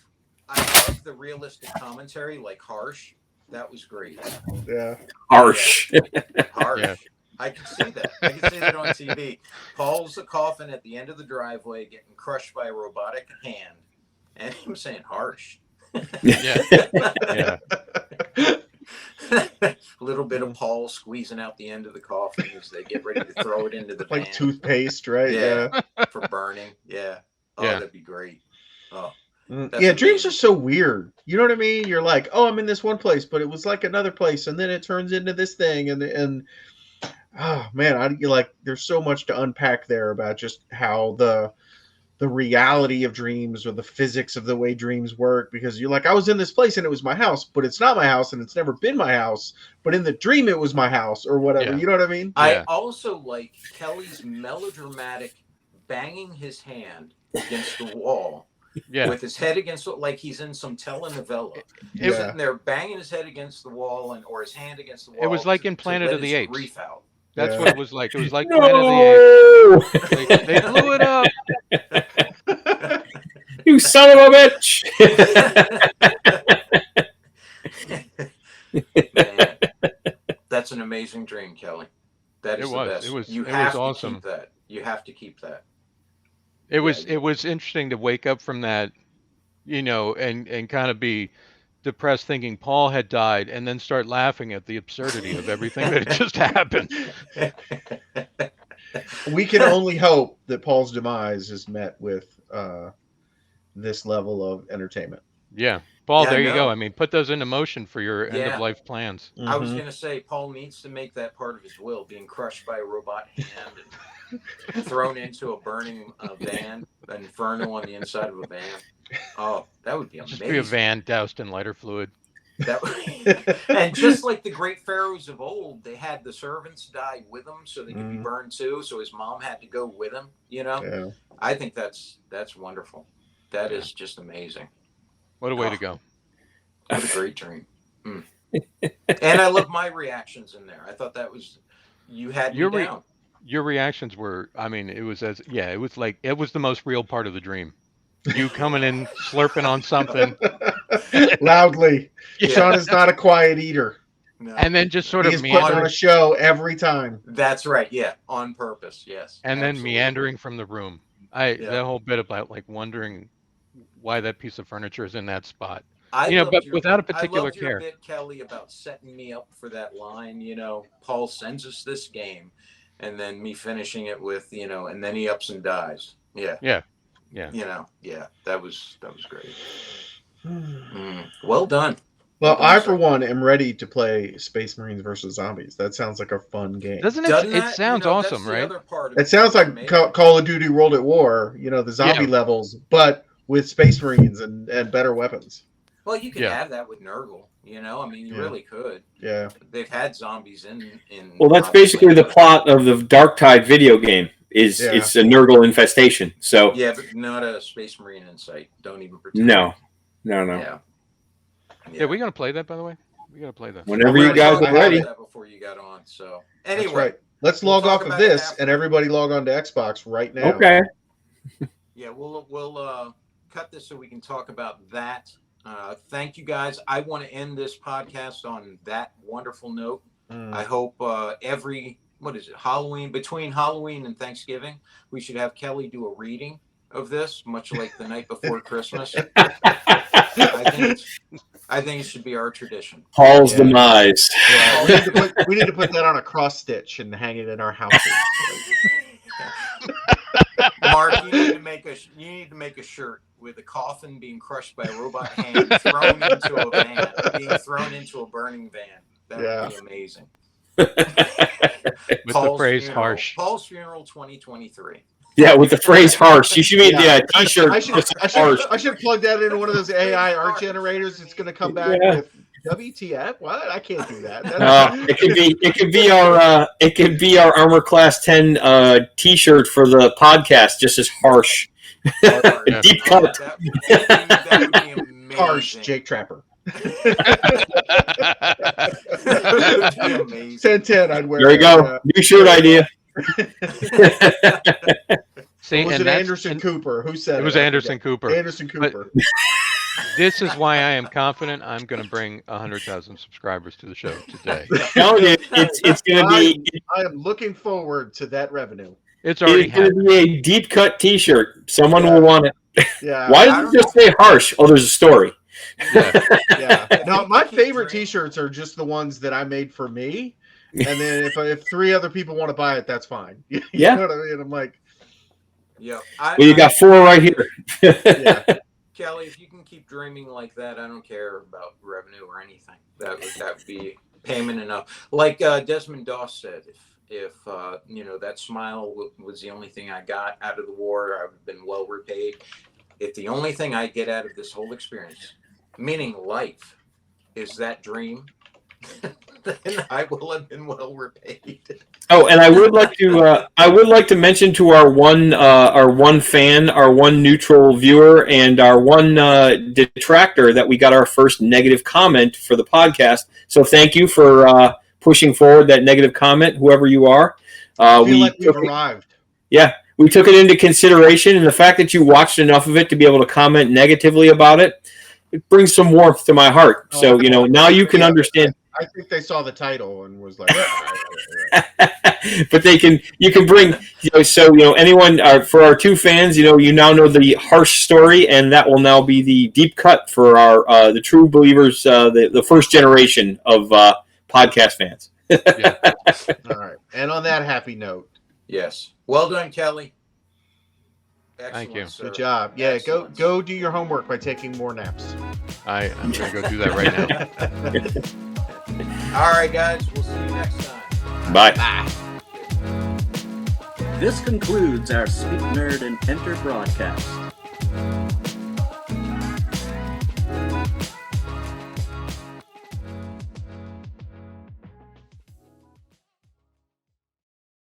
I love the realistic commentary, like Harsh. That was great. Yeah. Harsh. Yeah. Harsh. Yeah. I can see that. I can see that on TV. Paul's a coffin at the end of the driveway getting crushed by a robotic hand. And him saying harsh. Yeah. Yeah. Little bit of Paul squeezing out the end of the coffin as they get ready to throw it into the van. Like toothpaste, right? Yeah. For burning. Yeah. Oh, Yeah. that'd be great. Oh. Yeah, dreams are so weird. You know what I mean? You're like, oh, I'm in this one place, but it was like another place, and then it turns into this thing, and oh man, there's so much to unpack there about just how the reality of dreams or the physics of the way dreams work, because you're like, I was in this place and it was my house, but it's not my house and it's never been my house, but in the dream it was my house or whatever. Yeah. You know what I mean? I also like Kelly's melodramatic banging his hand against the wall. Yeah. With his head against it, like he's in some telenovela. He's Yeah. sitting there banging his head against the wall or his hand against the wall. It was like in Planet of the Apes. Grief out. That's Yeah. what it was like. It was like No! Planet of the Apes. They blew it up. You son of a bitch! Man, that's an amazing dream, Kelly. That is the best. It was To awesome. keep that. You have to keep that. It was interesting to wake up from that, and kind of be depressed thinking Paul had died and then start laughing at the absurdity of everything that had just happened. We can only hope that Paul's demise is met with this level of entertainment. Yeah. Paul, Yeah, there you no. go. I mean, put those into motion for your Yeah. end of life plans. I was Mhm. going to say, Paul needs to make that part of his will, being crushed by a robot hand and thrown into a burning van, an inferno on the inside of a van. Oh, that would be amazing. Just be a van doused in lighter fluid. That would, and just like the great pharaohs of old, they had the servants die with them so they could be burned too. So his mom had to go with him. Yeah. I think that's wonderful. That is just amazing. What a way to go. What a great dream. Mm. And I love my reactions in there. I thought that was, you had me down. Your reactions were, I mean, it was it was the most real part of the dream. You coming in, slurping on something. Loudly. Yeah. Sean is not a quiet eater. No. And then just sort He of is putting on meandering. a show every time. That's right. Yeah. On purpose. Yes. And then Absolutely. meandering from the room. That whole bit about like wondering why that piece of furniture is in that spot. But without a particular I loved care. your bit, Kelly, about setting me up for that line. Paul sends us this game, and then me finishing it with, and then he ups and dies. Yeah. Yeah. That was great. Well done. Well, I, for one, am ready to play Space Marines versus Zombies. That sounds like a fun game. Doesn't it? Doesn't It that- sounds awesome, right? It sounds like Call of Duty World at War, the zombie levels, but with Space Marines and better weapons. Well, you could have that with Nurgle. You really could. Yeah. They've had zombies in. Well, that's basically the plot of the Dark Tide video game. It's a Nurgle infestation. So Yeah, but not a Space Marine in sight. Don't even pretend. no. Yeah, we're gonna play that, by the way. We gotta play that. Whenever you guys are ready. That before you got on. So anyway, That's right. Let's log talk off of about this it after. and everybody log on to Xbox right now. Okay. Yeah, we'll cut this so we can talk about that. Thank you guys. I want to end this podcast on that wonderful note. I hope Halloween, between Halloween and Thanksgiving, we should have Kelly do a reading of this, much like the night before Christmas. I think it should be our tradition. Paul's demise. Yeah, we need to put that on a cross stitch and hang it in our houses. Mark, you need to make a shirt with a coffin being crushed by a robot hand, thrown into a van, being thrown into a burning van. That would be amazing. With the phrase harsh. Paul's funeral 2023. Yeah, with the phrase harsh. You should make a t-shirt. I should plug that into one of those AI art generators. It's going to come back with WTF? What? I can't do that. It could be our Armor Class 10 t-shirt for the podcast, just as harsh. Deep cut. That would be amazing. Harsh Jake Trapper. That would be amazing. 10-10, I'd wear. There you go. New shirt idea. See, was it Anderson Cooper? Who said it? It was Anderson Cooper. Anderson Cooper. This is why I am confident I'm going to bring 100,000 subscribers to the show today. Telling you, it's going to be. I am looking forward to that revenue. It's already going to be a deep cut T-shirt. Someone will want it. Yeah. Why does it just say harsh? Oh, there's a story. Yeah. No, my favorite T-shirts are just the ones that I made for me, and then if 3 other people want to buy it, that's fine. You Yeah. know what I mean? I'm like, Yeah. Well, you got 4 right here. yeah. Kelly, if you can keep dreaming like that, I don't care about revenue or anything. That would be payment enough. Like Desmond Doss said, if that smile was the only thing I got out of the war, I would have been well repaid. If the only thing I get out of this whole experience, meaning life, is that dream, then I will have been well repaid. Oh, and I would like to mention to our one fan, our one neutral viewer, and our one detractor that we got our first negative comment for the podcast. So thank you for pushing forward that negative comment, whoever you are. I feel like we've arrived. Yeah, we took it into consideration, and the fact that you watched enough of it to be able to comment negatively about it, it brings some warmth to my heart. So now you can understand. I think they saw the title and was like, but you can bring, anyone for our 2 fans, you now know the harsh story, and that will now be the deep cut for our the true believers, the first generation of podcast fans. Yeah. all right. And on that happy note, Yes. Well done, Kelly. Excellent, Thank you. sir. good job. Yeah, Excellent. go do your homework by taking more naps. I'm going to go do that right now. All right, guys. We'll see you next time. Bye. This concludes our Speak Nerd and Enter broadcast.